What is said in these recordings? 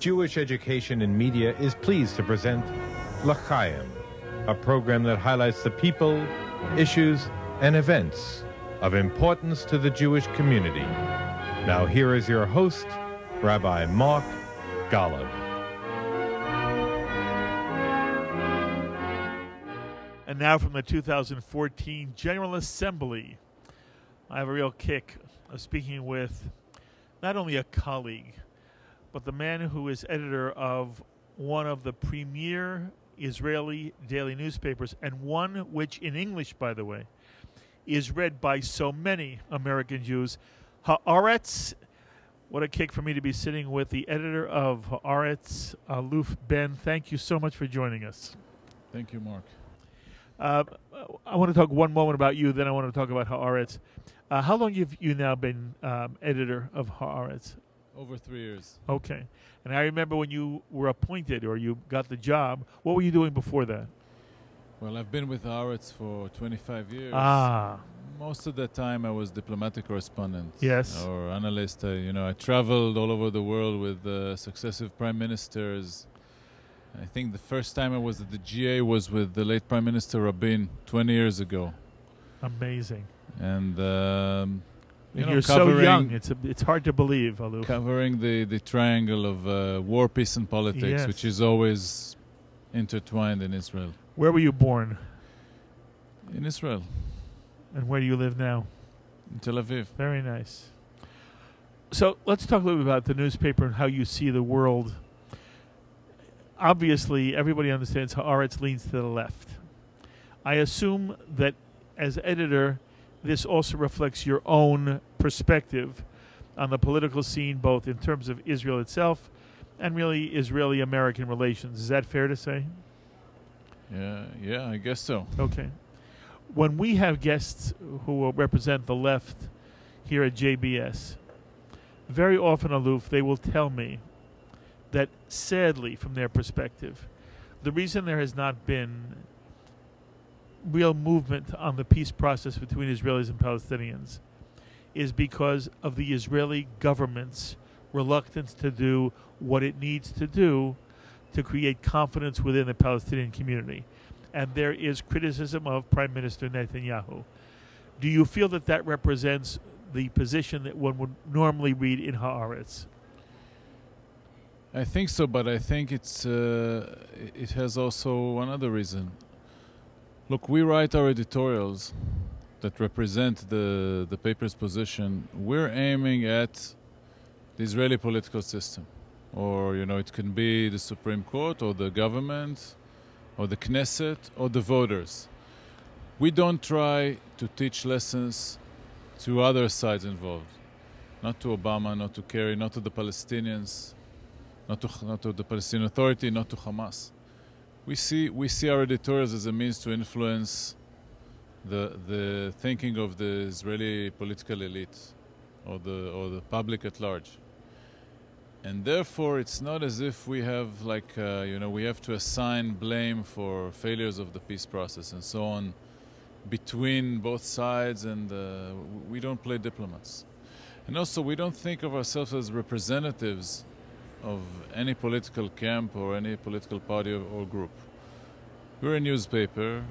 Jewish Education in Media is pleased to present Chayim, a program that highlights the people, issues, and events of importance to the Jewish community. Now here is your host, Rabbi Mark Golub. And now from the 2014 General Assembly, I have a real kick of speaking with not only a colleague, but the man who is editor of one of the premier Israeli daily newspapers, and one which in English, by the way, is read by so many American Jews, Haaretz. What a kick for me to be sitting with the editor of Haaretz Aluf Benn. Thank you so much for joining us. Thank you, Mark. I want to talk one moment about you, then I want to talk about Haaretz. How long have you now been editor of Haaretz? Over 3 years. Okay. And I remember when you were appointed or you got the job, what were you doing before that? Well, I've been with Haaretz for 25 years. Most of the time I was diplomatic correspondent. Yes. Or analyst. I traveled all over the world with successive prime ministers. I think the first time I was at the GA was with the late Prime Minister Rabin 20 years ago. Amazing. And you're so young. It's hard to believe, Aluf. Covering the triangle of war, peace, and politics, yes, which is always intertwined in Israel. Where were you born? In Israel. And where do you live now? In Tel Aviv. Very nice. So let's talk a little bit about the newspaper and how you see the world. Obviously, everybody understands Haaretz leans to the left. I assume that as editor, this also reflects your own perspective on the political scene, both in terms of Israel itself and really Israeli-American relations. Is that fair to say? Yeah, I guess so. Okay. When we have guests who will represent the left here at JBS, very often, Aluf, they will tell me that sadly, from their perspective, the reason there has not been real movement on the peace process between Israelis and Palestinians is because of the Israeli government's reluctance to do what it needs to do to create confidence within the Palestinian community. And there is criticism of Prime Minister Netanyahu. Do you feel that that represents the position that one would normally read in Haaretz? I think so, but I think it has also another reason. Look, we write our editorials that represent the paper's position. We're aiming at the Israeli political system. Or, it can be the Supreme Court or the government or the Knesset or the voters. We don't try to teach lessons to other sides involved. Not to Obama, not to Kerry, not to the Palestinians, not to the Palestinian Authority, not to Hamas. We see our editorials as a means to influence the thinking of the Israeli political elite or the public at large. And therefore, it's not as if we have we have to assign blame for failures of the peace process and so on between both sides, and we don't play diplomats. And also, we don't think of ourselves as representatives of any political camp or any political party or group. We're a newspaper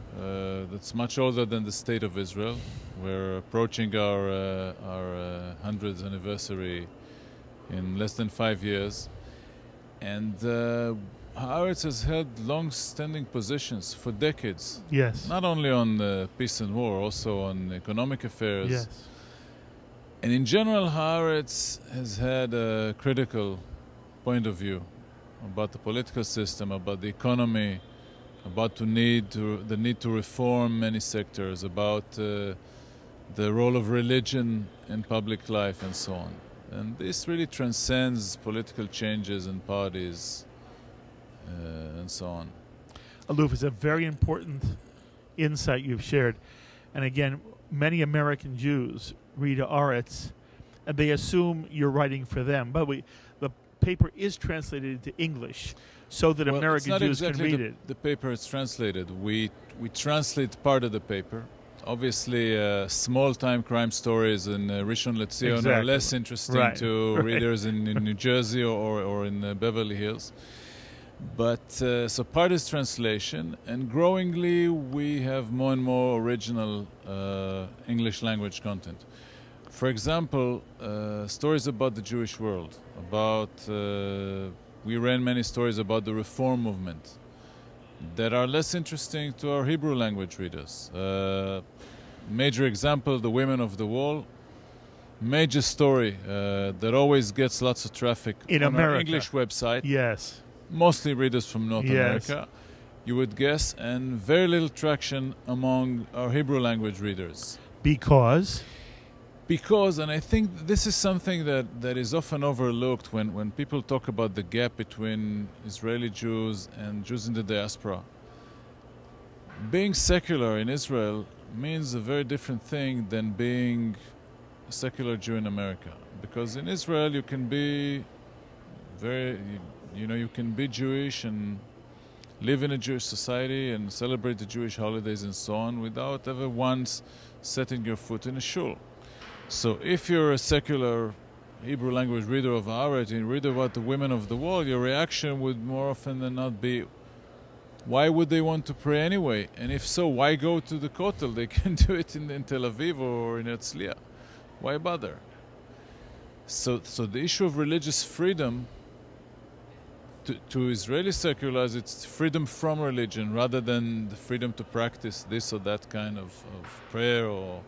that's much older than the State of Israel. We're approaching our 100th anniversary in less than 5 years. And Haaretz has held long-standing positions for decades. Yes. Not only on peace and war, also on economic affairs. Yes. And in general, Haaretz has had a critical point of view about the political system, about the economy, about the need to reform many sectors, about the role of religion in public life, and so on. And this really transcends political changes and parties and so on. Aluf, it's a very important insight you've shared. And again, many American Jews read Haaretz and they assume you're writing for them. But the paper is translated into English so that American Jews can read it. The paper is translated. We translate part of the paper. Obviously, small-time crime stories in Rishon LeZion are Exactly. less interesting to readers in New Jersey or in Beverly Hills. But so part is translation, and growingly we have more and more original English language content. For example, stories about the Jewish world. We ran many stories about the Reform movement that are less interesting to our Hebrew language readers. Major example, the Women of the Wall. Major story that always gets lots of traffic in on America. Our English website. Yes. Mostly readers from North America, you would guess, and very little traction among our Hebrew language readers. Because, and I think this is something that is often overlooked when people talk about the gap between Israeli Jews and Jews in the diaspora. Being secular in Israel means a very different thing than being a secular Jew in America. Because in Israel you can be you can be Jewish and live in a Jewish society and celebrate the Jewish holidays and so on without ever once setting your foot in a shul. So if you're a secular Hebrew language reader of Haaretz and you read about the Women of the Wall, your reaction would more often than not be, why would they want to pray anyway? And if so, why go to the Kotel? They can do it in Tel Aviv or in Herzliya. Why bother? So the issue of religious freedom to Israeli seculars, it's freedom from religion rather than the freedom to practice this or that kind of prayer or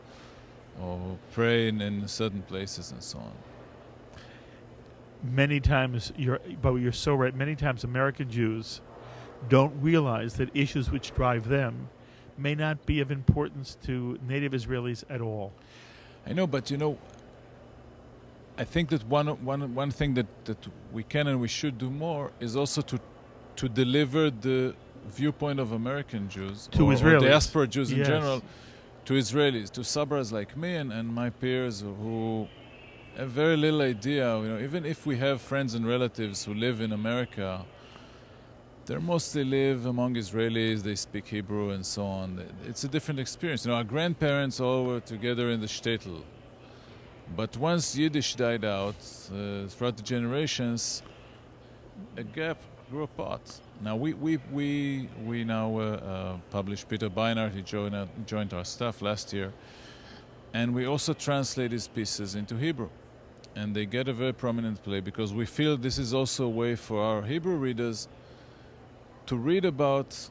pray in certain places and so on. Many times, you're so right, many times American Jews don't realize that issues which drive them may not be of importance to native Israelis at all. I know, but I think that one thing that we can and we should do more is also to deliver the viewpoint of American Jews to or Israelis. Diaspora Jews in Yes. general, to Israelis, to sabras like me and my peers who have very little idea. Even if we have friends and relatives who live in America, they mostly live among Israelis. They speak Hebrew and so on. It's a different experience. Our grandparents all were together in the shtetl. But once Yiddish died out, throughout the generations, a gap grew apart. Now we now publish Peter Beinart. He joined our staff last year, and we also translate his pieces into Hebrew, and they get a very prominent play because we feel this is also a way for our Hebrew readers to read about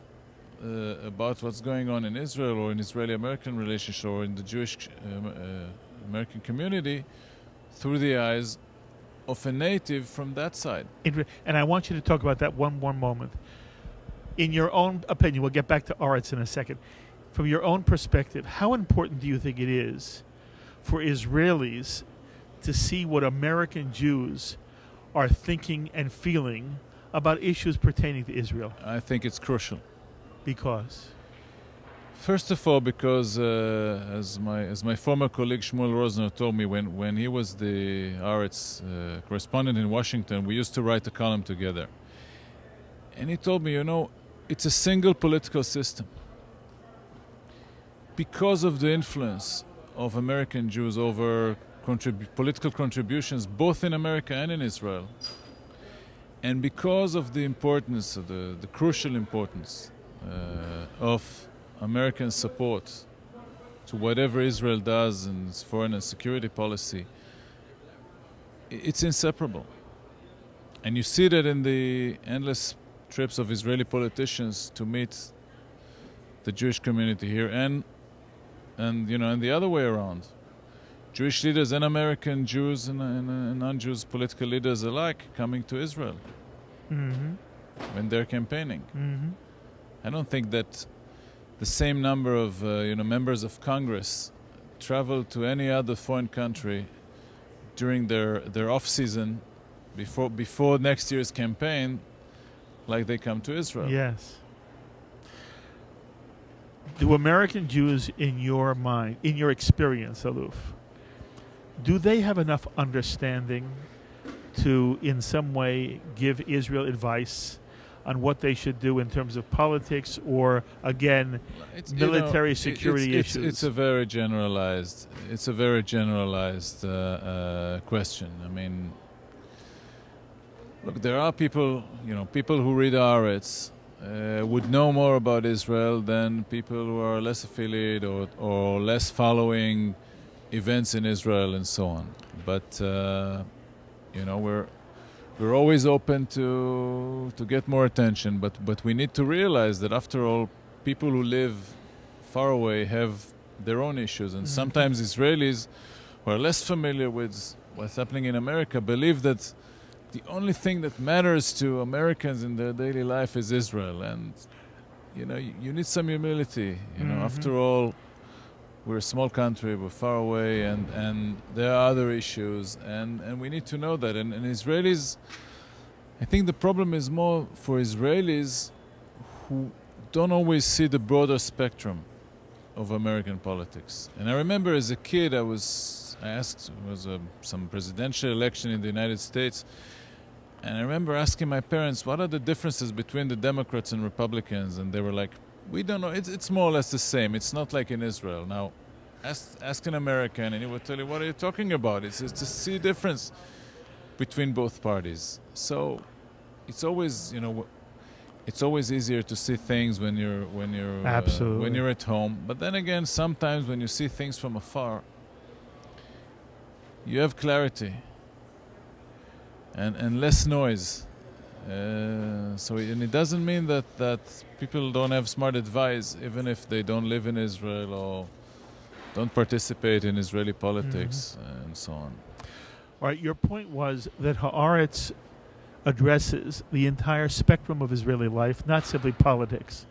what's going on in Israel or in Israeli-American relationship or in the Jewish American community through the eyes of a native from that side. And I want you to talk about that one more moment. In your own opinion, we'll get back to Haaretz in a second. From your own perspective, how important do you think it is for Israelis to see what American Jews are thinking and feeling about issues pertaining to Israel? I think it's crucial. Because? First of all, because as my former colleague Shmuel Rosner told me when he was the Haaretz correspondent in Washington, we used to write a column together. And he told me, it's a single political system. Because of the influence of American Jews over political contributions both in America and in Israel, and because of the importance, of the crucial importance of American support to whatever Israel does in its foreign and security policy, it's inseparable. And you see that in the endless trips of Israeli politicians to meet the Jewish community here and the other way around. Jewish leaders and American Jews and non-Jews political leaders alike coming to Israel when they're campaigning. I don't think that the same number of members of Congress travel to any other foreign country during their off-season before next year's campaign like they come to Israel. Yes. Do American Jews, in your mind, in your experience, Aluf, do they have enough understanding to, in some way, give Israel advice on what they should do in terms of politics or, again, military security issues? It's a very generalized. It's a very generalized question. I mean, look, there are people, people who read Haaretz would know more about Israel than people who are less affiliated or less following events in Israel and so on. But we're always open to get more attention. But we need to realize that after all, people who live far away have their own issues, and sometimes Israelis who are less familiar with what's happening in America believe that the only thing that matters to Americans in their daily life is Israel. And you need some humility. After all, we're a small country, we're far away, and there are other issues, and we need to know that. And Israelis, I think the problem is more for Israelis who don't always see the broader spectrum of American politics. And I remember as a kid, I asked, it was some presidential election in the United States, and I remember asking my parents, what are the differences between the Democrats and Republicans? And they were like, we don't know. It's more or less the same. It's not like in Israel. Now, ask an American, and he will tell you, what are you talking about? It's to see difference between both parties. So it's always, it's always easier to see things when you're at home. But then again, sometimes when you see things from afar, you have clarity and less noise. And it doesn't mean that people don't have smart advice, even if they don't live in Israel or don't participate in Israeli politics and so on. All right, your point was that Haaretz addresses the entire spectrum of Israeli life, not simply politics.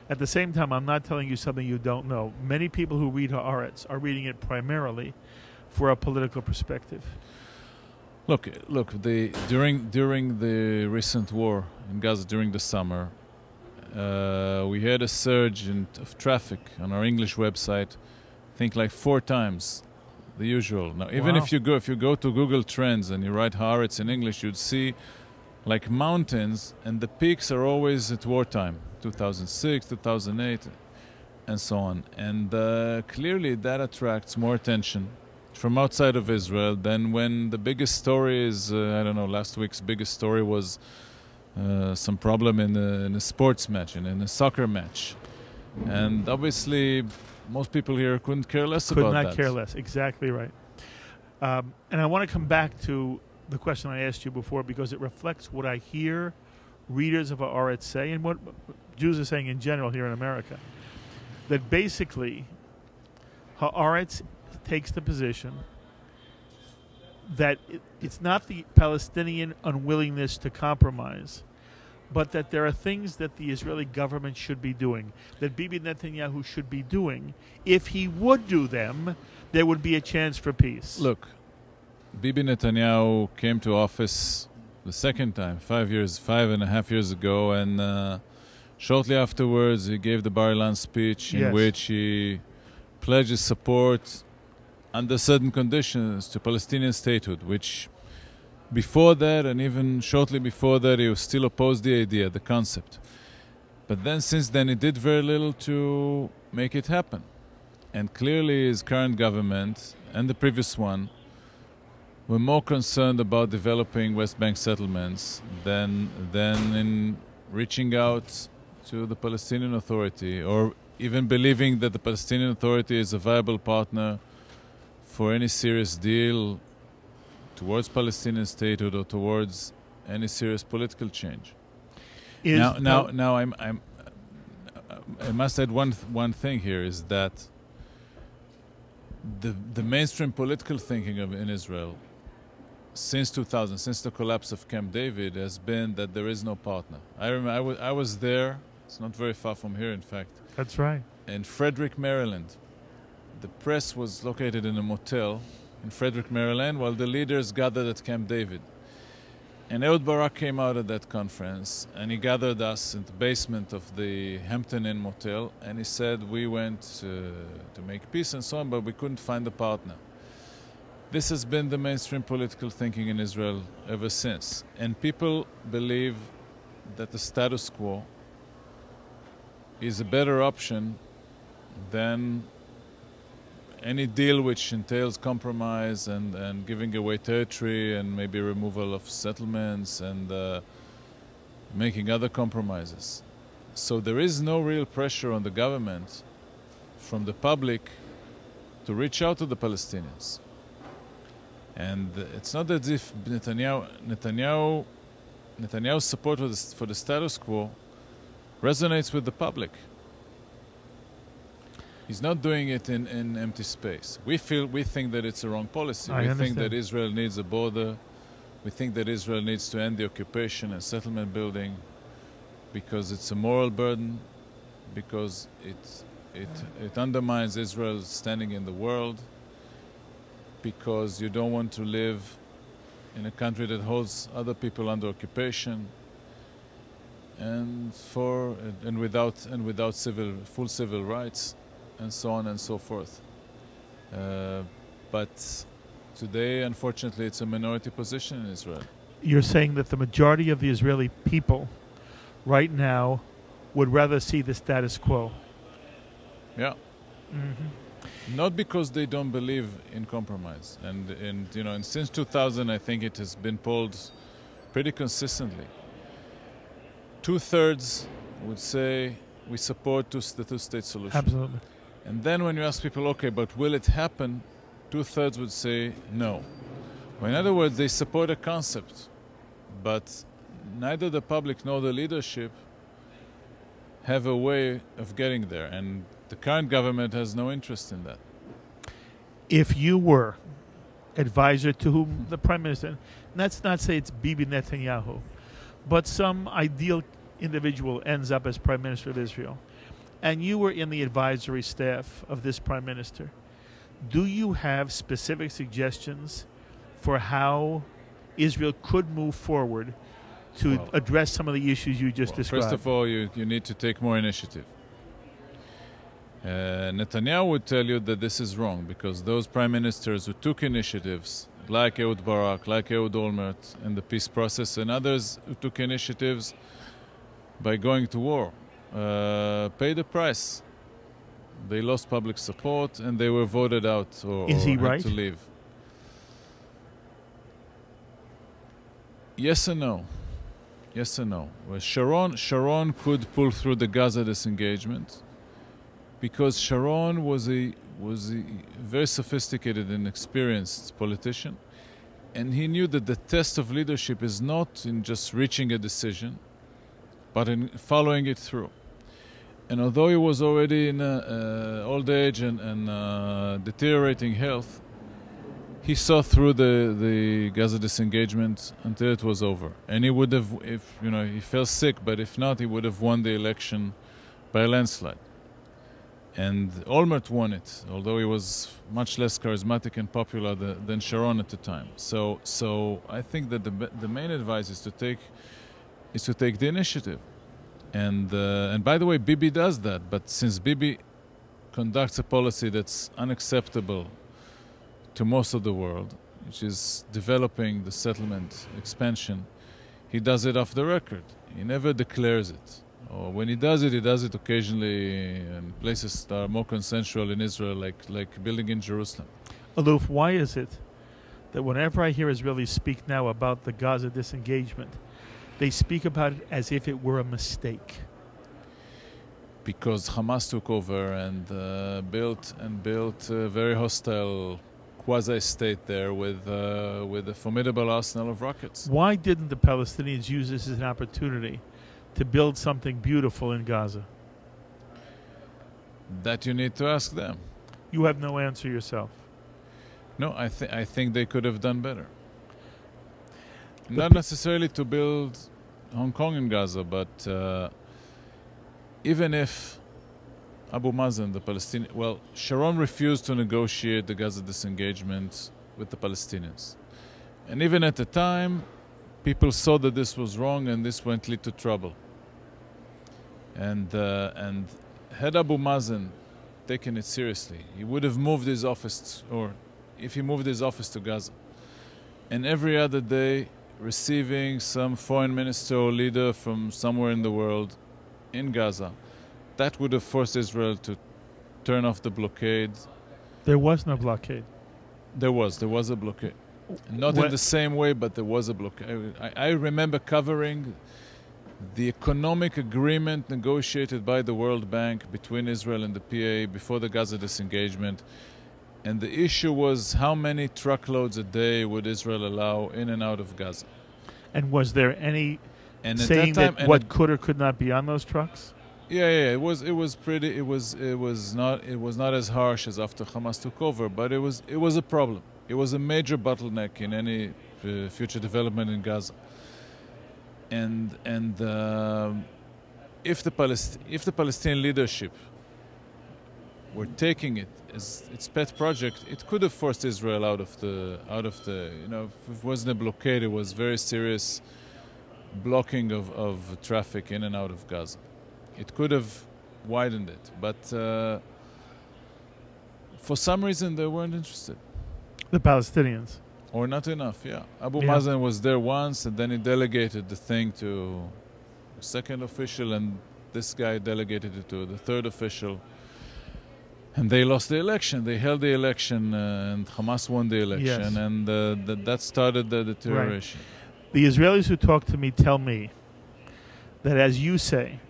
At the same time, I'm not telling you something you don't know. Many people who read Haaretz are reading it primarily for a political perspective. Look. During the recent war in Gaza, during the summer, we had a surge of traffic on our English website. I think like 4 times the usual. Now, even if you go to Google Trends and you write Haaretz in English, you'd see like mountains, and the peaks are always at wartime, 2006, 2008, and so on. And clearly, that attracts more attention from outside of Israel than when the biggest story is, last week's biggest story was some problem in a sports match, in a soccer match. And obviously, most people here couldn't care less about that. Could not care less, exactly right. And I want to come back to the question I asked you before because it reflects what I hear readers of Haaretz say and what Jews are saying in general here in America. That basically, Haaretz takes the position that it's not the Palestinian unwillingness to compromise, but that there are things that the Israeli government should be doing, that Bibi Netanyahu should be doing. If he would do them, there would be a chance for peace. Look, Bibi Netanyahu came to office the second time, 5.5 years ago, and shortly afterwards he gave the Bar Ilan speech in which he pledged his support under certain conditions to Palestinian statehood, which before that and even shortly before that he was still opposed the idea, the concept. But then since then he did very little to make it happen. And clearly his current government and the previous one were more concerned about developing West Bank settlements than in reaching out to the Palestinian Authority or even believing that the Palestinian Authority is a viable partner for any serious deal towards Palestinian statehood or towards any serious political change. Now, I must add one thing here is that the mainstream political thinking in Israel since 2000, since the collapse of Camp David, has been that there is no partner. I remember I was there. It's not very far from here, in fact. That's right. In Frederick, Maryland. The press was located in a motel in Frederick, Maryland, while the leaders gathered at Camp David. And Ehud Barak came out at that conference, and he gathered us in the basement of the Hampton Inn motel, and he said we went to make peace and so on, but we couldn't find a partner. This has been the mainstream political thinking in Israel ever since. And people believe that the status quo is a better option than any deal which entails compromise and giving away territory and maybe removal of settlements and making other compromises. So there is no real pressure on the government from the public to reach out to the Palestinians. And it's not as if Netanyahu's support for the status quo resonates with the public. He's not doing it in empty space. We think that it's a wrong policy. We think that Israel needs a border. We think that Israel needs to end the occupation and settlement building because it's a moral burden, because it undermines Israel's standing in the world, because you don't want to live in a country that holds other people under occupation, and without full civil rights, and so on and so forth. But today, unfortunately, it's a minority position in Israel. You're saying that the majority of the Israeli people right now would rather see the status quo. Yeah. Mm-hmm. Not because they don't believe in compromise. And since 2000, I think it has been polled pretty consistently. 2/3 would say we support the two-state solution. Absolutely. And then when you ask people, okay, but will it happen? 2/3 would say no. Well, in other words, they support a concept, but neither the public nor the leadership have a way of getting there. And the current government has no interest in that. If you were advisor to whom the prime minister, let's not say it's Bibi Netanyahu, but some ideal individual ends up as prime minister of Israel, and you were in the advisory staff of this prime minister, do you have specific suggestions for how Israel could move forward to address some of the issues you just described? First of all, you need to take more initiative. Netanyahu would tell you that this is wrong because those prime ministers who took initiatives, like Ehud Barak, like Ehud Olmert in the peace process, and others who took initiatives by going to war, paid the price. They lost public support and they were voted out or had to leave. Yes and no. Yes and no. Well, Sharon could pull through the Gaza disengagement because Sharon was a very sophisticated and experienced politician, and he knew that the test of leadership is not in just reaching a decision, but in following it through. And although he was already in old age and deteriorating health, he saw through the Gaza disengagement until it was over. And he would have, he fell sick, but if not, he would have won the election by a landslide. And Olmert won it, although he was much less charismatic and popular than Sharon at the time. So I think that the main advice is to take the initiative. And by the way, Bibi does that. But since Bibi conducts a policy that's unacceptable to most of the world, which is developing the settlement expansion, he does it off the record. He never declares it. Or when he does it occasionally in places that are more consensual in Israel, like building in Jerusalem. Aluf, why is it that whenever I hear Israelis speak now about the Gaza disengagement, they speak about it as if it were a mistake? Because Hamas took over and built a very hostile quasi-state there with a formidable arsenal of rockets. Why didn't the Palestinians use this as an opportunity to build something beautiful in Gaza? That you need to ask them. You have no answer yourself. No, I think they could have done better. Not necessarily to build Hong Kong in Gaza, but even if Abu Mazen, the Palestinian... Well, Sharon refused to negotiate the Gaza disengagement with the Palestinians. And even at the time, people saw that this was wrong and this went lead to trouble. And had Abu Mazen taken it seriously, he would have moved his office, or if he moved his office to Gaza, and every other day receiving some foreign minister or leader from somewhere in the world in Gaza. That would have forced Israel to turn off the blockade. There was no blockade. There was a blockade. Not in the same way, but there was a blockade. I remember covering the economic agreement negotiated by the World Bank between Israel and the PA before the Gaza disengagement. And the issue was how many truckloads a day would Israel allow in and out of Gaza. And was there any and saying that, time, what could or could not be on those trucks? Yeah. It was not as harsh as after Hamas took over, but it was a problem. It was a major bottleneck in any future development in Gaza. And if the Palestinian leadership were taking it as its pet project, it could have forced Israel out of the if it wasn't a blockade, it was very serious blocking of traffic in and out of Gaza. It could have widened it, but for some reason they weren't interested. The Palestinians. Or not enough, yeah. Abu Mazen was there once, and then he delegated the thing to the second official, and this guy delegated it to the third official. And they lost the election. They held the election, and Hamas won the election, and that started the deterioration. Right. The Israelis who talk to me tell me that, as you say,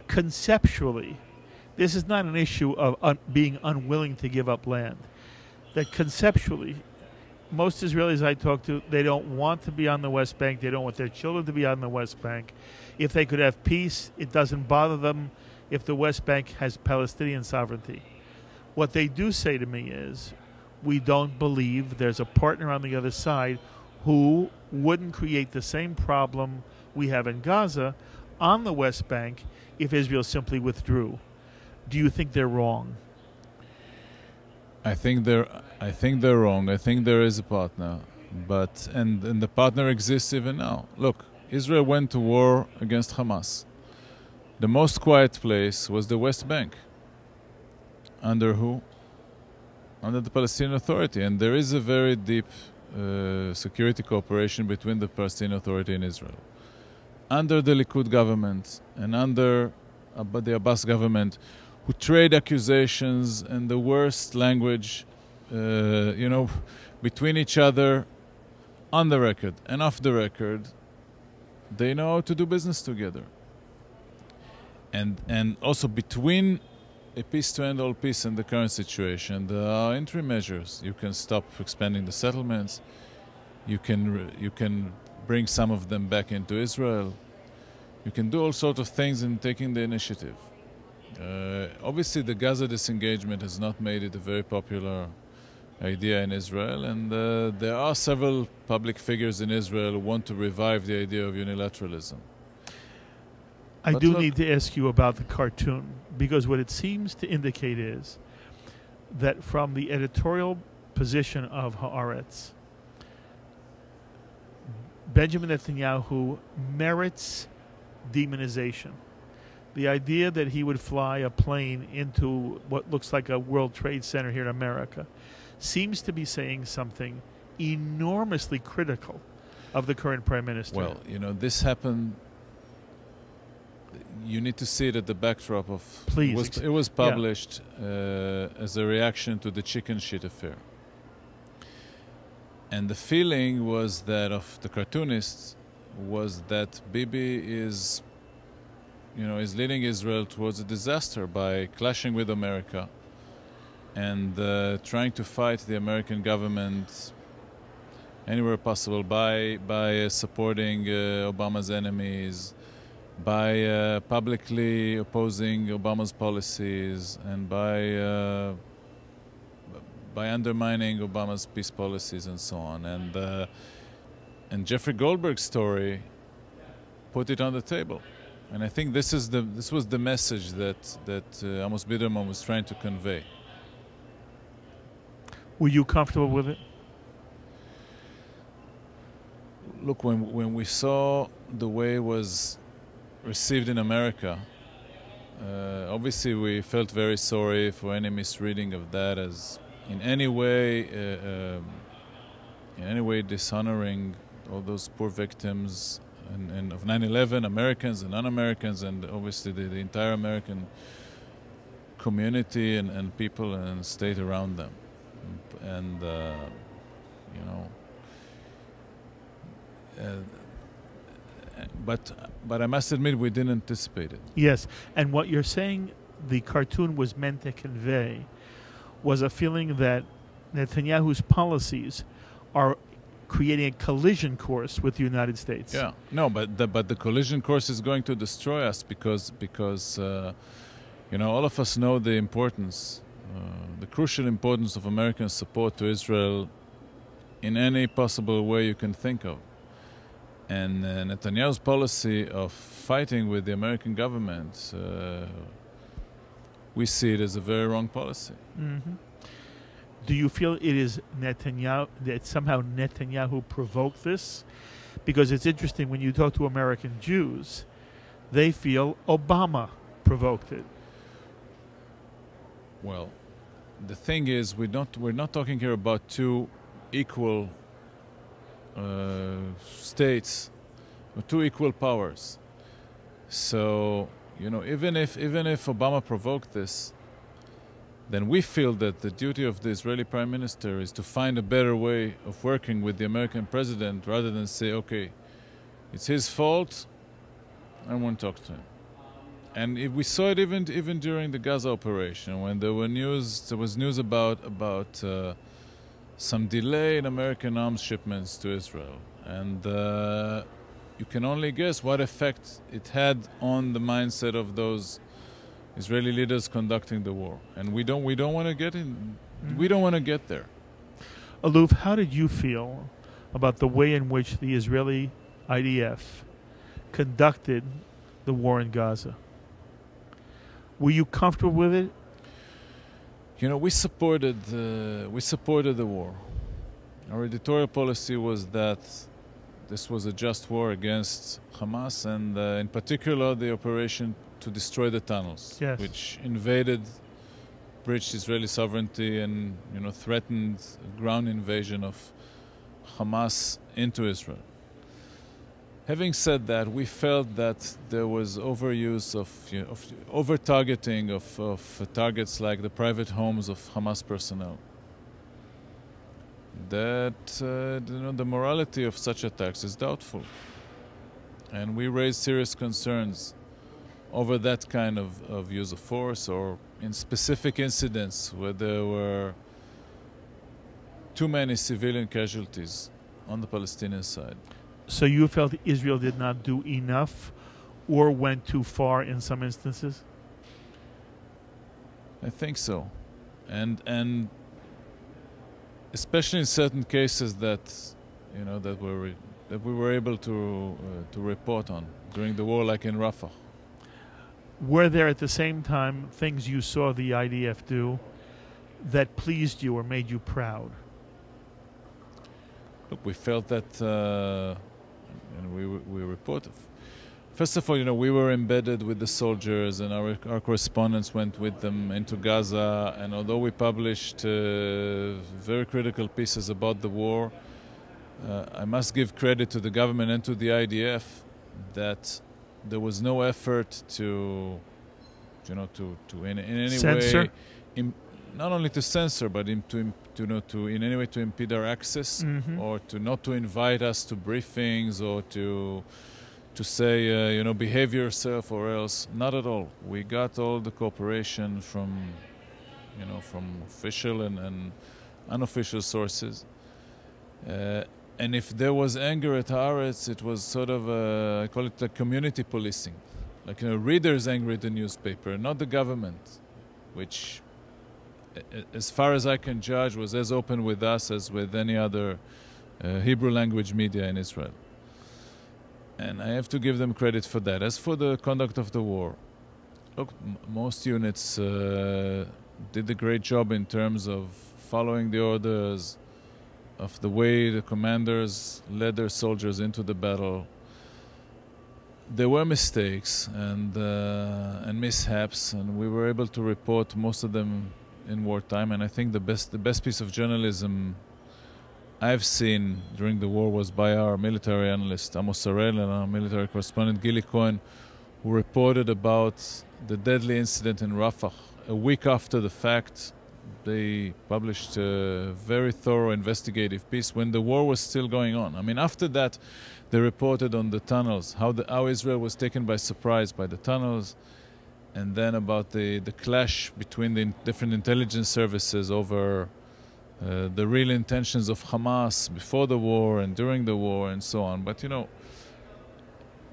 conceptually, this is not an issue of being unwilling to give up land. That conceptually, most Israelis I talk to, they don't want to be on the West Bank. They don't want their children to be on the West Bank. If they could have peace, it doesn't bother them if the West Bank has Palestinian sovereignty. What they do say to me is, we don't believe there's a partner on the other side who wouldn't create the same problem we have in Gaza on the West Bank if Israel simply withdrew. Do you think they're wrong? I think they're wrong. I think there is a partner, but and the partner exists even now. Look, Israel went to war against Hamas. The most quiet place was the West Bank. Under who? Under the Palestinian Authority, and there is a very deep security cooperation between the Palestinian Authority and Israel. Under the Likud government and under the Abbas government, who trade accusations and the worst language, between each other, on the record and off the record, they know how to do business together. And also between a peace to end all peace in the current situation, there are interim measures. You can stop expanding the settlements. You can bring some of them back into Israel. You can do all sorts of things in taking the initiative. Obviously, the Gaza disengagement has not made it a very popular idea in Israel, and there are several public figures in Israel who want to revive the idea of unilateralism. I do need to ask you about the cartoon, because what it seems to indicate is that from the editorial position of Haaretz, Benjamin Netanyahu merits demonization. The idea that he would fly a plane into what looks like a World Trade Center here in America seems to be saying something enormously critical of the current prime minister. Well, this happened. You need to see it at the backdrop of... Please. It was published as a reaction to the chicken shit affair. And the feeling was that of the cartoonists was that Bibi is leading Israel towards a disaster by clashing with America and trying to fight the American government anywhere possible by supporting Obama's enemies, by publicly opposing Obama's policies, and by undermining Obama's peace policies and so on. And Jeffrey Goldberg's story put it on the table. And I think this was the message that Amos Biderman was trying to convey. Were you comfortable with it? Look, when we saw the way it was received in America, obviously we felt very sorry for any misreading of that as in any way dishonoring all those poor victims and of 9/11, Americans and non-Americans, and obviously the entire American community and people and state around them. And you know, but I must admit we didn't anticipate it. Yes, and what you're saying the cartoon was meant to convey was a feeling that Netanyahu's policies are creating a collision course with the United States. Yeah, no, but the collision course is going to destroy us because you know, all of us know the importance, the crucial importance of American support to Israel in any possible way you can think of. And Netanyahu's policy of fighting with the American government, we see it as a very wrong policy. Mm-hmm. Do you feel it is Netanyahu, that somehow Netanyahu provoked this? Because it's interesting, when you talk to American Jews, they feel Obama provoked it. Well, the thing is, we're not talking here about two equal states, or two equal powers. So, you know, even if Obama provoked this, then we feel that the duty of the Israeli Prime Minister is to find a better way of working with the American president rather than say, okay, it's his fault, I won't talk to him. And if we saw it even during the Gaza operation, when there was news about some delay in American arms shipments to Israel, and you can only guess what effect it had on the mindset of those Israeli leaders conducting the war, and we don't want to get in. We don't want to get there. Aluf, how did you feel about the way in which the Israeli IDF conducted the war in Gaza? Were you comfortable with it? You know, we supported the war. Our editorial policy was that this was a just war against Hamas, and in particular the operation to destroy the tunnels, yes, which breached Israeli sovereignty and, you know, threatened ground invasion of Hamas into Israel. Having said that, we felt that there was overuse of over-targeting of targets like the private homes of Hamas personnel. That the morality of such attacks is doubtful, and we raised serious concerns over that kind of use of force, or in specific incidents where there were too many civilian casualties on the Palestinian side. So you felt Israel did not do enough or went too far in some instances? I think so. And especially in certain cases that we were able to report on during the war, like in Rafah. Were there at the same time things you saw the IDF do that pleased you or made you proud? Look, we felt that, and we reported. First of all, you know, we were embedded with the soldiers, and our correspondents went with them into Gaza. And although we published very critical pieces about the war, I must give credit to the government and to the IDF that there was no effort to in any censor? way, not only to censor, but to in any way to impede our access, Mm-hmm. or not to invite us to briefings, or to say behave yourself or else. Not at all. We got all the cooperation from official and unofficial sources. And if there was anger at Haaretz, it was sort of I call it like community policing, like readers angry at the newspaper, not the government, which, as far as I can judge, was as open with us as with any other Hebrew language media in Israel. And I have to give them credit for that. As for the conduct of the war, look, most units did a great job in terms of following the orders, of the way the commanders led their soldiers into the battle. There were mistakes and mishaps, and we were able to report most of them in wartime. And I think the best piece of journalism I've seen during the war was by our military analyst Amos Sarel and our military correspondent Gili Cohen, who reported about the deadly incident in Rafah. A week after the fact, they published a very thorough investigative piece when the war was still going on. I mean, after that, they reported on the tunnels, how Israel was taken by surprise by the tunnels, and then about the clash between the different intelligence services over the real intentions of Hamas before the war and during the war and so on. But, you know,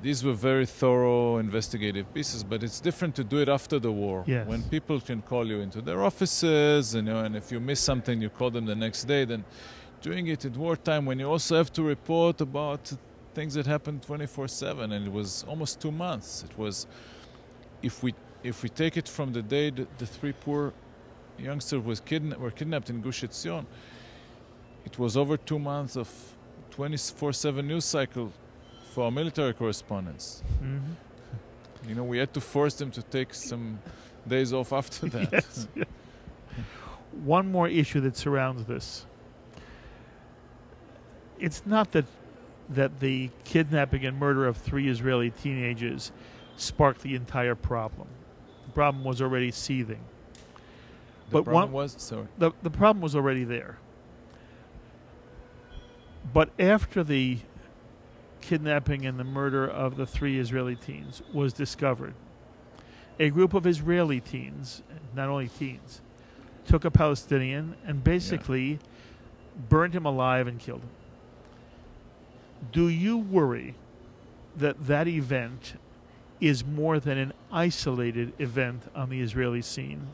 these were very thorough investigative pieces, but it's different to do it after the war, yes, when people can call you into their offices, you know, and if you miss something, you call them the next day. Then doing it at wartime, when you also have to report about things that happened 24/7, and it was almost 2 months. It was, if we take it from the day that the three poor youngsters were kidnapped in Gush Etzion, it was over 2 months of 24/7 news cycle for our military correspondents. Mm-hmm. You know, we had to force them to take some days off after that. Yes. One more issue that surrounds this. It's not that the kidnapping and murder of 3 Israeli teenagers sparked the entire problem. The problem was already seething. The problem was already there. But after the kidnapping and the murder of the 3 Israeli teens was discovered, a group of Israeli teens, not only teens, took a Palestinian and basically burned him alive and killed him. Do you worry that that event is more than an isolated event on the Israeli scene?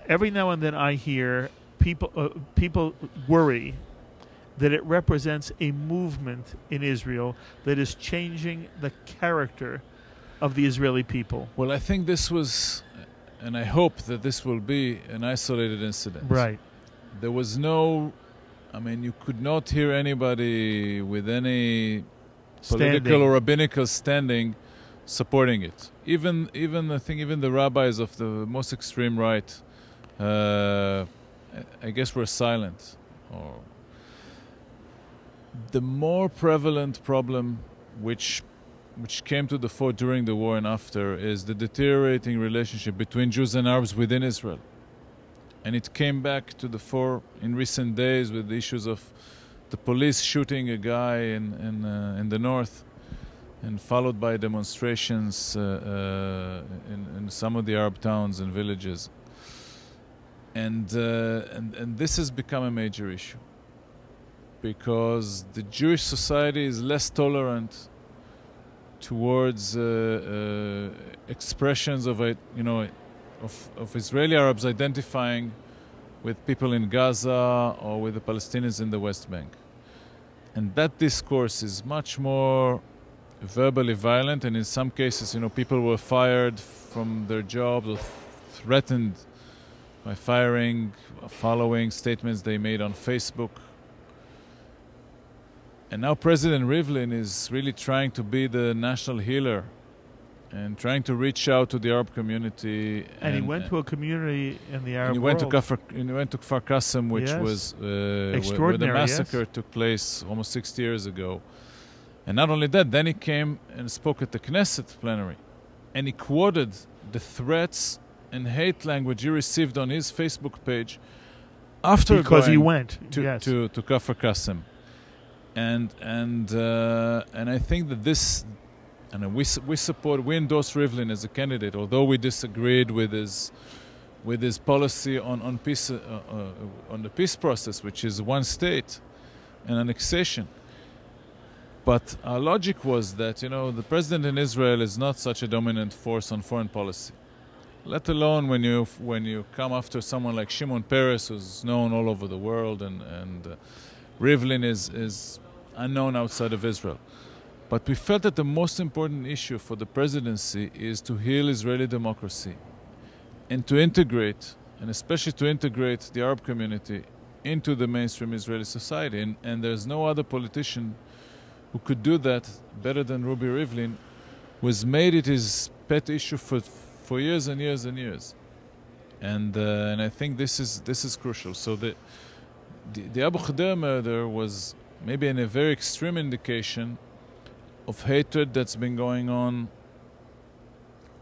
Every now and then I hear people worry that it represents a movement in Israel that is changing the character of the Israeli people. Well, I think this was, and I hope that this will be, an isolated incident. Right. There was no, I mean, you could not hear anybody with any political or rabbinical standing supporting it. Even I think even the rabbis of the most extreme right, I guess, were silent. Or the more prevalent problem which came to the fore during the war and after is the deteriorating relationship between Jews and Arabs within Israel. And it came back to the fore in recent days with the issues of the police shooting a guy in the north, and followed by demonstrations in some of the Arab towns and villages. And this has become a major issue, because the Jewish society is less tolerant towards expressions of of Israeli Arabs identifying with people in Gaza or with the Palestinians in the West Bank. And that discourse is much more verbally violent, and in some cases, people were fired from their jobs or threatened by firing following statements they made on Facebook. And now President Rivlin is really trying to be the national healer and trying to reach out to the Arab community. And he went to a community in the Arab world. He went to Kfar Qasim, which was where the massacre took place almost 60 years ago. And not only that, then he came and spoke at the Knesset plenary. And he quoted the threats and hate language he received on his Facebook page after because going he went to Kfar Qasim. And I think that this, and we endorse Rivlin as a candidate, although we disagreed with his policy on peace, on the peace process, which is one state and annexation. But our logic was that the president in Israel is not such a dominant force on foreign policy. Let alone when you come after someone like Shimon Peres, who's known all over the world, and Rivlin is unknown outside of Israel. But we felt that the most important issue for the presidency is to heal Israeli democracy and to integrate, and especially to integrate the Arab community into the mainstream Israeli society. And there's no other politician who could do that better than Ruby Rivlin, who has made it his pet issue for years and years and years. And I think this is crucial. So the Abu Khadr murder was maybe a very extreme indication of hatred that's been going on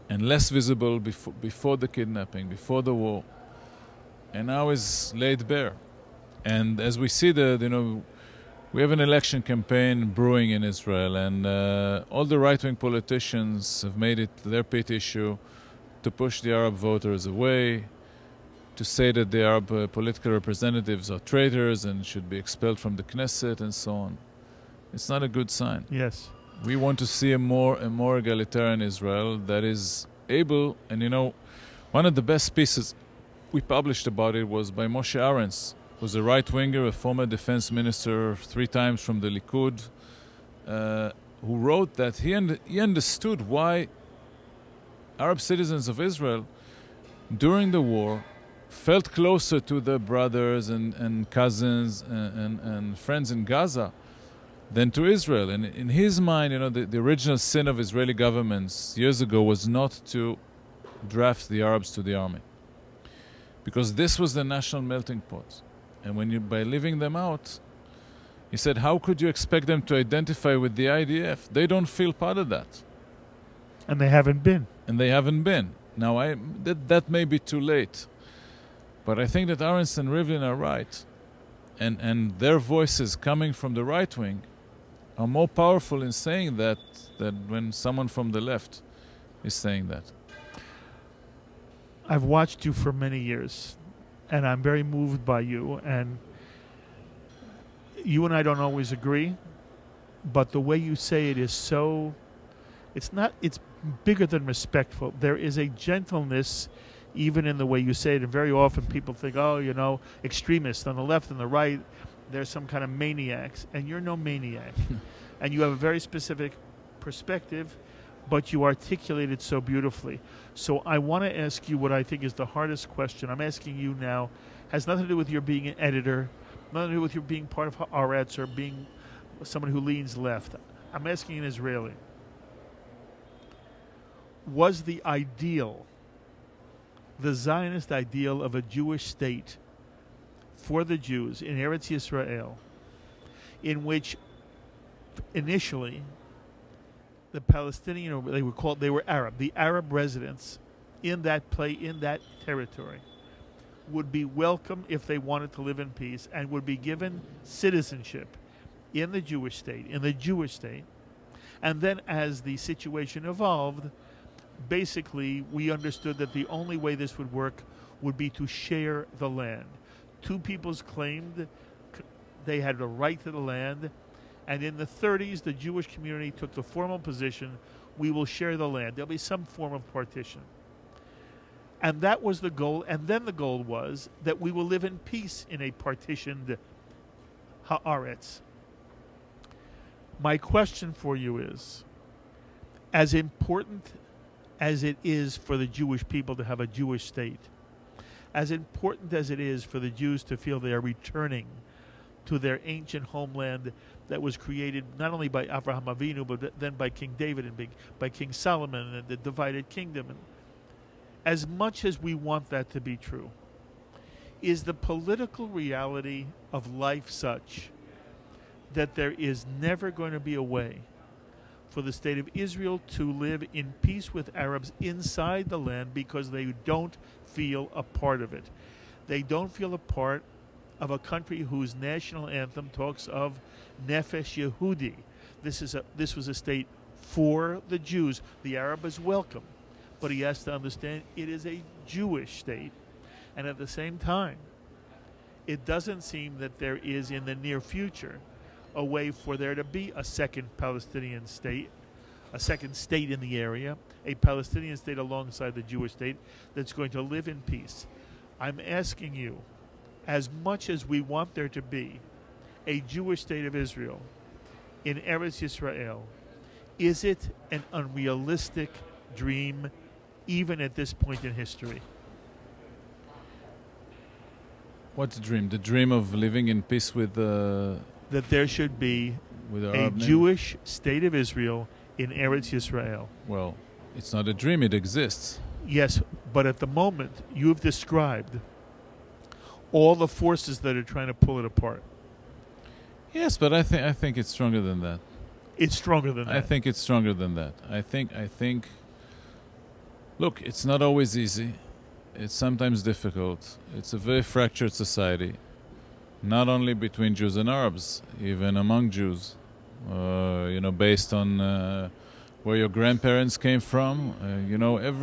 and less visible before the kidnapping, before the war, and now is laid bare. And as we see we have an election campaign brewing in Israel, and all the right-wing politicians have made it their pet issue to push the Arab voters away, to say that the Arab political representatives are traitors and should be expelled from the Knesset and so on. It's not a good sign. Yes. We want to see a more egalitarian Israel that is able, and one of the best pieces we published about it was by Moshe Arens, who's a right-winger, a former defense minister 3 times from the Likud, who wrote that he understood why Arab citizens of Israel during the war felt closer to their brothers and cousins and friends in Gaza than to Israel. And in his mind, the original sin of Israeli governments years ago was not to draft the Arabs to the army, because this was the national melting pot. And by leaving them out, he said, how could you expect them to identify with the IDF? They don't feel part of that. And they haven't been. Now, that may be too late. But I think that Arens and Rivlin are right. And their voices coming from the right wing are more powerful in saying that than when someone from the left is saying that. I've watched you for many years, and I'm very moved by you. And you and I don't always agree, but the way you say it is so... It's bigger than respectful. There is a gentleness even in the way you say it. And very often people think, extremists on the left and the right, they're some kind of maniacs. And you're no maniac. And you have a very specific perspective, but you articulate it so beautifully. So I want to ask you what I think is the hardest question. I'm asking you now, has nothing to do with your being an editor, nothing to do with your being part of Haaretz or being someone who leans left. I'm asking an Israeli. Was the ideal, the Zionist ideal of a Jewish state for the Jews in Eretz Yisrael, in which initially the Palestinian, they were Arab, the Arab residents in that territory would be welcome if they wanted to live in peace and would be given citizenship in the Jewish state, and then as the situation evolved, basically we understood that the only way this would work would be to share the land. Two peoples claimed they had a right to the land, and in the 30s the Jewish community took the formal position, we will share the land. There'll be some form of partition. And that was the goal, and then the goal was that we will live in peace in a partitioned Haaretz. My question for you is, as important as it is for the Jewish people to have a Jewish state, as important as it is for the Jews to feel they are returning to their ancient homeland that was created not only by Avraham Avinu, but then by King David and by King Solomon and the divided kingdom. And as much as we want that to be true, is the political reality of life such that there is never going to be a way for the state of Israel to live in peace with Arabs inside the land because they don't feel a part of it? They don't feel a part of a country whose national anthem talks of Nefesh Yehudi. This was a state for the Jews. The Arab is welcome, but he has to understand it is a Jewish state. And at the same time, it doesn't seem that there is in the near future a way for there to be a second Palestinian state, a second state in the area, a Palestinian state alongside the Jewish state that's going to live in peace. I'm asking you, as much as we want there to be a Jewish state of Israel in Eretz Yisrael, is it an unrealistic dream even at this point in history? What's the dream? The dream of living in peace with that there should be a Jewish state of Israel in Eretz Yisrael. Well, it's not a dream, it exists. Yes, but at the moment you've described all the forces that are trying to pull it apart. Yes, but I think it's stronger than that. It's stronger than that. I think it's stronger than that. I think. Look, it's not always easy. It's sometimes difficult. It's a very fractured society, not only between Jews and Arabs, even among Jews. Based on where your grandparents came from.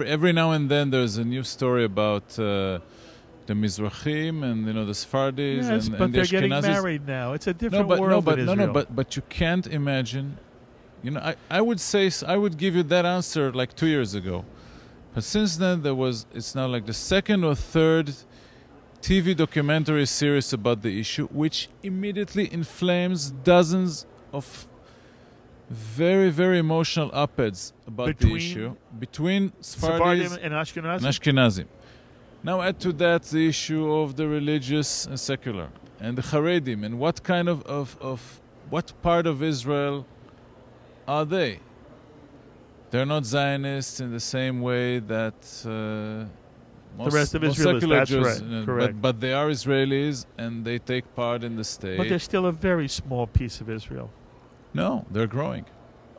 Every now and then there's a new story about the Mizrahim and the Sfardis yes, and but the they're Ashkenazis. getting married now. It's a different world in Israel. But you can't imagine. I would give you that answer like 2 years ago. But since then, it's now like the second or third TV documentary series about the issue, which immediately inflames dozens of very, very emotional op-eds about the issue between Sephardim and Ashkenazim. Now add to that the issue of the religious and secular, and the Haredim, and what kind of what part of Israel are they? They're not Zionists in the same way that the rest of Israel is. That's Jews, right. Correct. But they are Israelis and they take part in the state. But they're still a very small piece of Israel. No, they're growing.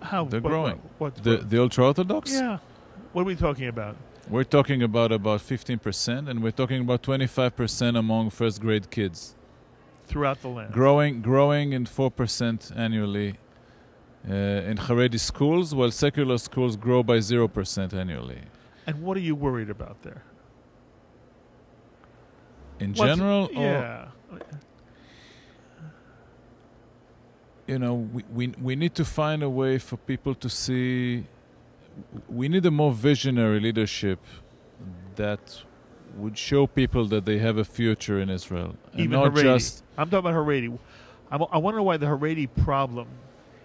How? They're growing. What? The ultra-Orthodox? Yeah. What are we talking about? We're talking about 15%, and we're talking about 25% among first-grade kids. Throughout the land. Growing in 4% annually in Haredi schools, while secular schools grow by 0% annually. And what are you worried about there? In general? Yeah. We need to find a way for people to see. We need a more visionary leadership that would show people that they have a future in Israel. And even not Haredi. just. I'm talking about Haredi. I wonder why the Haredi problem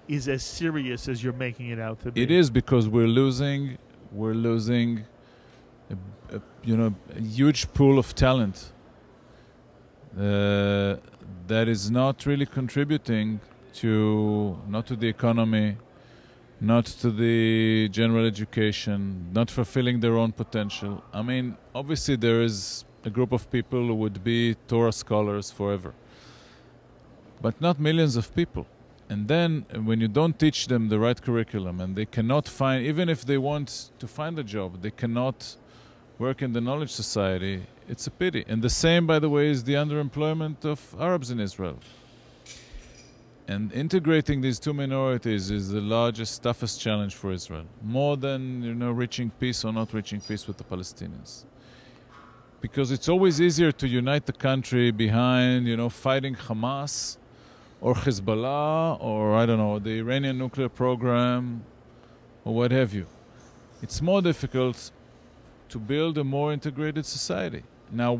is as serious as you're making it out to be. It is because we're losing a huge pool of talent that is not really contributing not to the economy, not to the general education, not fulfilling their own potential. I mean, obviously there is a group of people who would be Torah scholars forever, but not millions of people. And then when you don't teach them the right curriculum and they cannot find, even if they want to find a job, they cannot work in the knowledge society, it's a pity. And the same, by the way, is the underemployment of Arabs in Israel. And integrating these two minorities is the largest, toughest challenge for Israel. More than, reaching peace or not reaching peace with the Palestinians. Because it's always easier to unite the country behind, fighting Hamas or Hezbollah or, I don't know, the Iranian nuclear program or what have you. It's more difficult to build a more integrated society. Now,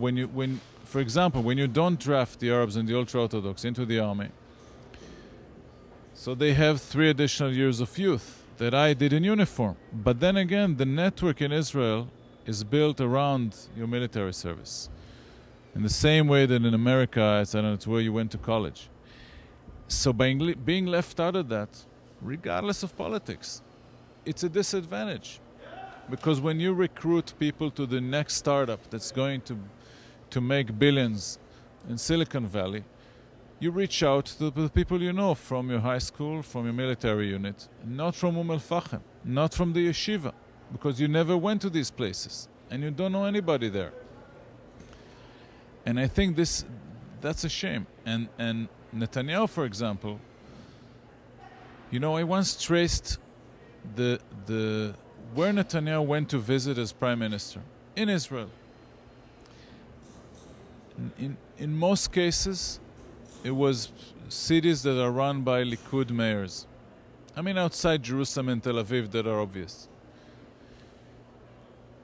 for example, when you don't draft the Arabs and the ultra-Orthodox into the army, so they have 3 additional years of youth that I did in uniform. But then again, the network in Israel is built around your military service. In the same way that in America, it's where you went to college. So being left out of that, regardless of politics, it's a disadvantage. Because when you recruit people to the next startup that's going to make billions in Silicon Valley, you reach out to the people you know from your high school, from your military unit, not from Al-Fahim, not from the yeshiva, because you never went to these places and you don't know anybody there. And I think that's a shame. And Netanyahu, for example, I once traced where Netanyahu went to visit as prime minister in Israel. In most cases, it was cities that are run by Likud mayors. I mean, outside Jerusalem and Tel Aviv that are obvious.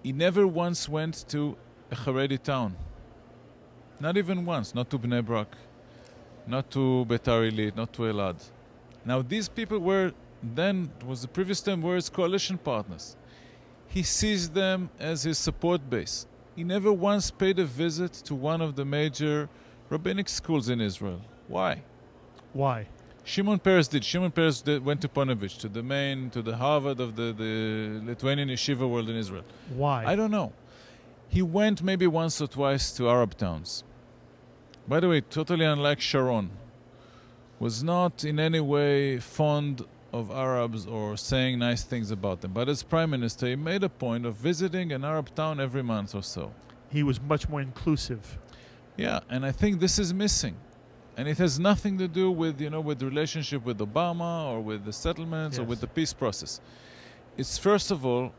He never once went to a Haredi town. Not even once. Not to Bnei Brak, not to Beitar Illit, not to Elad. Now, these people were the previous term, were his coalition partners. He sees them as his support base. He never once paid a visit to one of the major rabbinic schools in Israel. Why? Shimon Peres did. Shimon Peres went to Ponevezh, to the Harvard of the Lithuanian yeshiva world in Israel. Why? I don't know. He went maybe once or twice to Arab towns. by the way, totally unlike Sharon, was not in any way fond of Arabs or saying nice things about them. But as prime minister, he made a point of visiting an Arab town every month or so. He was much more inclusive. Yeah, and I think this is missing. And it has nothing to do with, with the relationship with Obama or with the settlements or with the peace process. It's first of all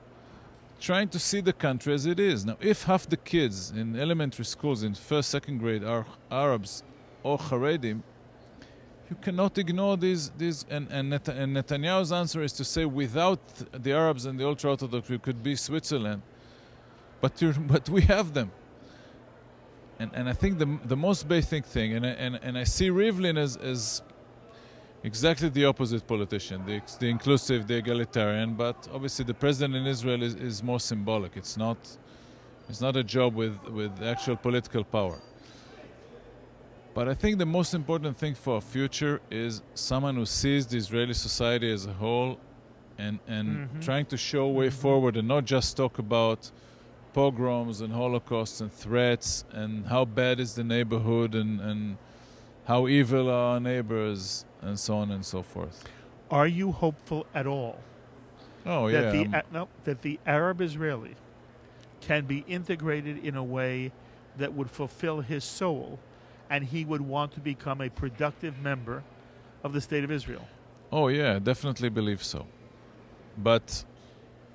trying to see the country as it is. Now, if half the kids in elementary schools in first, second grade are Arabs or Haredim, you cannot ignore these and Netanyahu's answer is to say without the Arabs and the ultra-Orthodox we could be Switzerland, but we have them. And I think the most basic thing, and I see Rivlin as exactly the opposite politician, the inclusive, the egalitarian, but obviously the president in Israel is more symbolic. It's not a job with actual political power. But I think the most important thing for our future is someone who sees the Israeli society as a whole and trying to show a way forward and not just talk about pogroms and holocausts and threats and how bad is the neighborhood and how evil are our neighbors and so on and so forth. Are you hopeful at all that the Arab Israeli can be integrated in a way that would fulfill his soul and he would want to become a productive member of the State of Israel? Oh yeah, I definitely believe so. But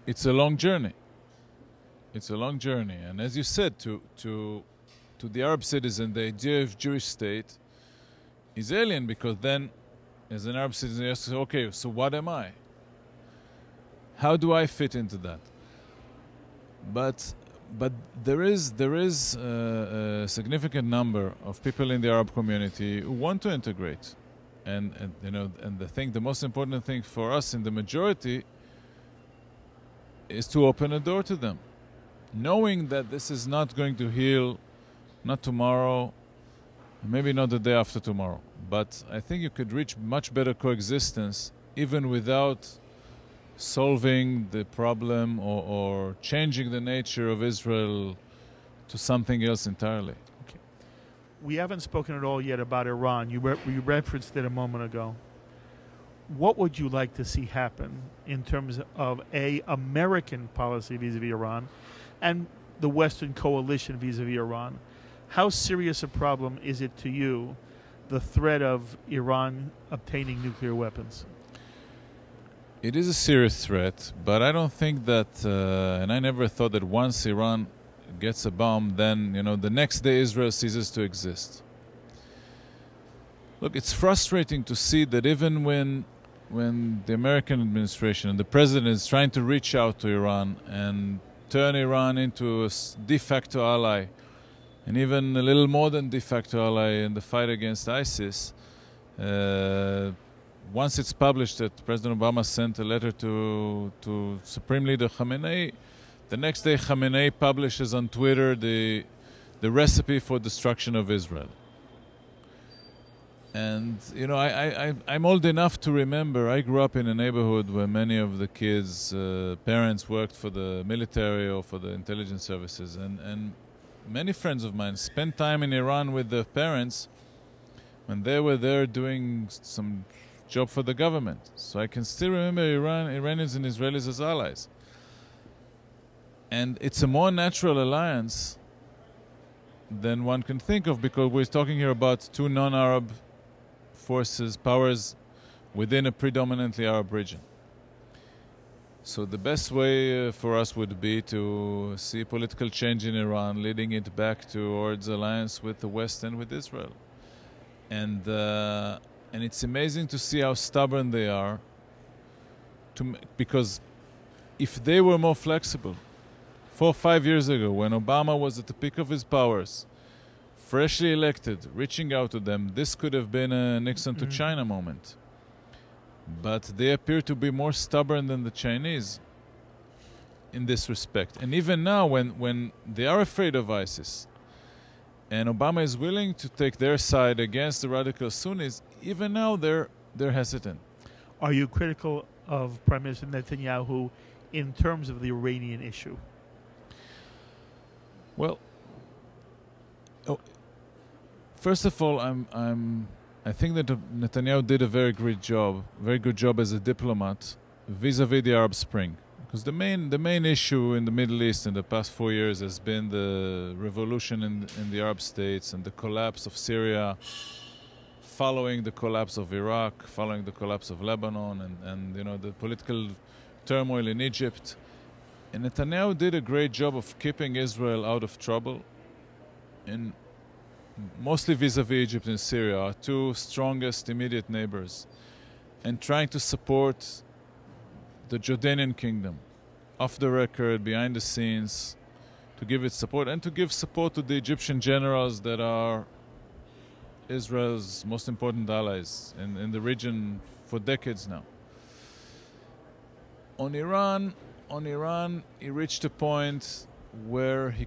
it's a long journey. It's a long journey. And as you said, to the Arab citizen, the idea of Jewish state is alien, because then as an Arab citizen you have to say, okay, so what am I? How do I fit into that? But there is a significant number of people in the Arab community who want to integrate, and the most important thing for us in the majority is to open a door to them, knowing that this is not going to heal, not tomorrow, maybe not the day after tomorrow, but I think you could reach much better coexistence even without solving the problem or changing the nature of Israel to something else entirely. Okay. We haven't spoken at all yet about Iran. You referenced it a moment ago. What would you like to see happen in terms of American policy vis-a-vis Iran and the Western coalition vis-a-vis Iran? How serious a problem is it to you, the threat of Iran obtaining nuclear weapons? It is a serious threat, but I don't think that, and I never thought that once Iran gets a bomb, then, the next day Israel ceases to exist. Look, it's frustrating to see that even when the American administration and the president is trying to reach out to Iran and turn Iran into a de facto ally, and even a little more than de facto ally in the fight against ISIS, once it's published that President Obama sent a letter to Supreme Leader Khamenei, the next day Khamenei publishes on Twitter the recipe for destruction of Israel. And, I'm old enough to remember, I grew up in a neighborhood where many of the kids' parents worked for the military or for the intelligence services. And many friends of mine spent time in Iran with their parents when they were there doing some job for the government. So I can still remember Iranians and Israelis as allies. And it's a more natural alliance than one can think of, because we're talking here about two non-Arab powers within a predominantly Arab region. So the best way for us would be to see political change in Iran, leading it back towards alliance with the West and with Israel. And it's amazing to see how stubborn they are, because if they were more flexible, 4 or 5 years ago, when Obama was at the peak of his powers, freshly elected, reaching out to them, this could have been a Nixon to China moment. But they appear to be more stubborn than the Chinese in this respect. And even now, when they are afraid of ISIS, and Obama is willing to take their side against the radical Sunnis, even now they're hesitant. Are you critical of Prime Minister Netanyahu in terms of the Iranian issue? Well, First of all, I think that Netanyahu did a very good job as a diplomat vis-a-vis the Arab Spring. Because the main issue in the Middle East in the past 4 years has been the revolution in the Arab states and the collapse of Syria, following the collapse of Iraq, following the collapse of Lebanon, and the political turmoil in Egypt. And Netanyahu did a great job of keeping Israel out of trouble, mostly vis-a-vis Egypt and Syria, our two strongest immediate neighbors, and trying to support the Jordanian kingdom, off the record, behind the scenes, to give it support, and to give support to the Egyptian generals that are Israel's most important allies in the region for decades now. On Iran, he reached a point where he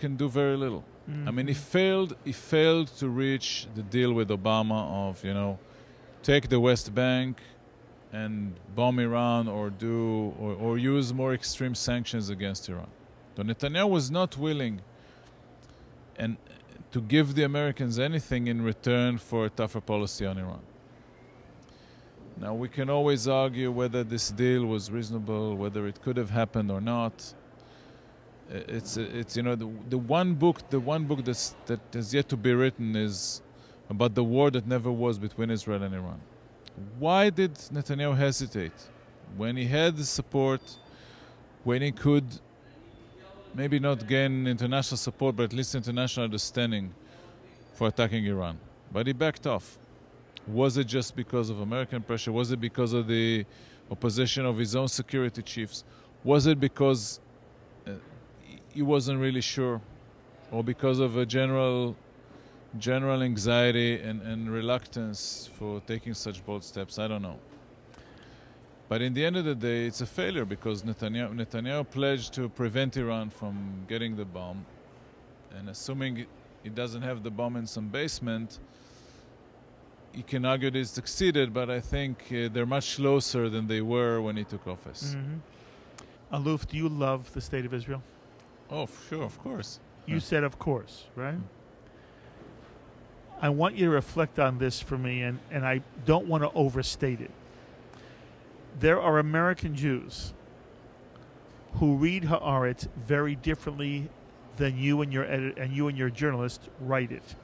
can do very little. Mm-hmm. I mean, he failed to reach the deal with Obama of, take the West Bank and bomb Iran or use more extreme sanctions against Iran. So Netanyahu was not willing to give the Americans anything in return for a tougher policy on Iran. Now, we can always argue whether this deal was reasonable, whether it could have happened or not. It's the one book that has yet to be written is about the war that never was between Israel and Iran. Why did Netanyahu hesitate when he had the support, when he could maybe not gain international support, but at least international understanding for attacking Iran? But he backed off. Was it just because of American pressure? Was it because of the opposition of his own security chiefs? Was it because he wasn't really sure? Or because of a general anxiety and reluctance for taking such bold steps? I don't know. But in the end of the day, it's a failure because Netanyahu pledged to prevent Iran from getting the bomb. And assuming he doesn't have the bomb in some basement, you can argue that he succeeded, but I think they're much closer than they were when he took office. Mm-hmm. Aluf, do you love the state of Israel? Oh, sure, of course. You said of course, right? I want you to reflect on this for me, and I don't want to overstate it. There are American Jews who read Haaretz very differently than you and your journalist write it.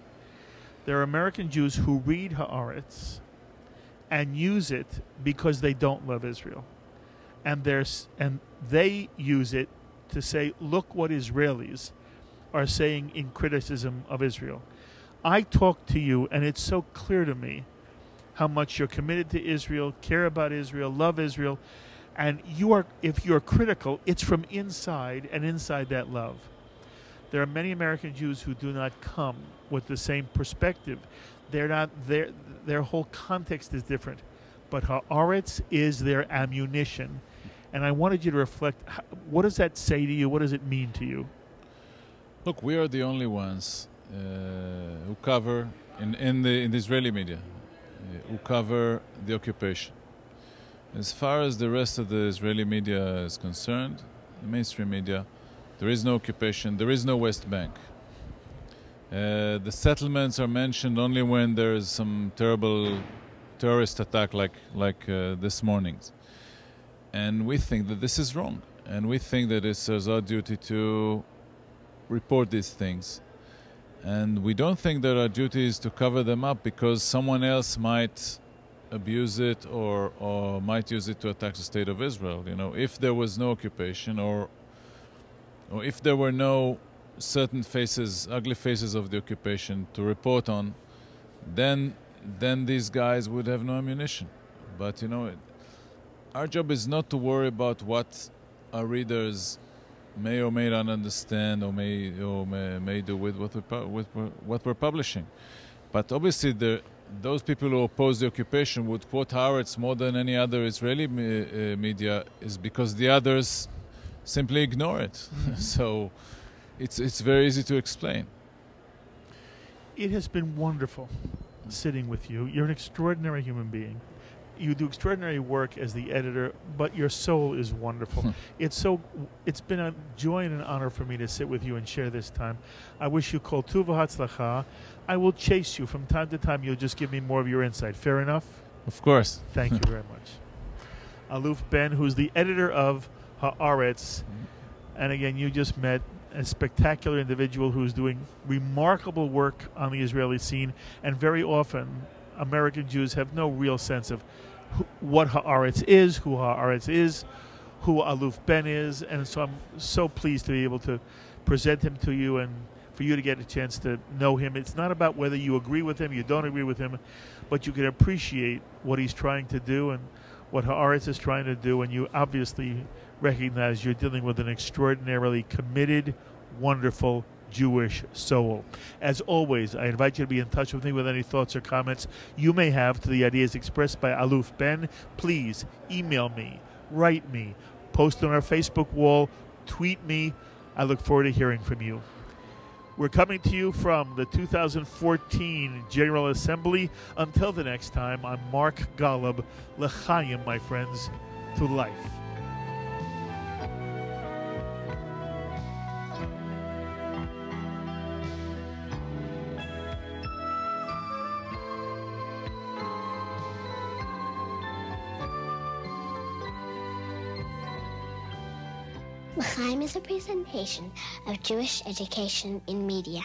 There are American Jews who read Haaretz and use it because they don't love Israel. And they use it to say, look what Israelis are saying in criticism of Israel. I talk to you, and it's so clear to me how much you're committed to Israel, care about Israel, love Israel, and if you're critical, it's from inside and inside that love. There are many American Jews who do not come with the same perspective. Their whole context is different. But Haaretz is their ammunition. And I wanted you to reflect, what does that say to you? What does it mean to you? Look, we are the only ones who cover, in the Israeli media, who cover the occupation. As far as the rest of the Israeli media is concerned, the mainstream media, there is no occupation, there is no West Bank. The settlements are mentioned only when there is some terrible terrorist attack like this morning's. And we think that this is wrong. And we think that it's our duty to report these things. And we don't think that our duty is to cover them up because someone else might abuse it or might use it to attack the state of Israel. If there was no occupation or if there were no certain ugly faces of the occupation to report on, then these guys would have no ammunition. But, our job is not to worry about what our readers may or may not understand or may do with what we're publishing. But obviously, those people who oppose the occupation would quote Haaretz more than any other Israeli media is because the others simply ignore it. So it's very easy to explain. It has been wonderful sitting with you. You're an extraordinary human being. you do extraordinary work as the editor, but your soul is wonderful. It's been a joy and an honor for me to sit with you and share this time. I wish you kol tuv v'hatzlacha. I will chase you from time to time. You'll just give me more of your insight. Fair enough? Of course. Thank you very much. Aluf Benn, who's the editor of Haaretz, and again, you just met a spectacular individual who's doing remarkable work on the Israeli scene, and very often American Jews have no real sense of what Haaretz is, who Haaretz is, who Aluf Benn is, and so I'm so pleased to be able to present him to you and for you to get a chance to know him. It's not about whether you agree with him, you don't agree with him, but you can appreciate what he's trying to do and what Haaretz is trying to do, and you obviously recognize you're dealing with an extraordinarily committed, wonderful Jewish soul. As always, I invite you to be in touch with me with any thoughts or comments you may have to the ideas expressed by Aluf Benn. Please email me, write me, post on our Facebook wall, tweet me. I look forward to hearing from you. We're coming to you from the 2014 General Assembly. Until the next time, I'm Mark Golub. L'chaim, my friends, to life. L'chaim is a presentation of Jewish education in media.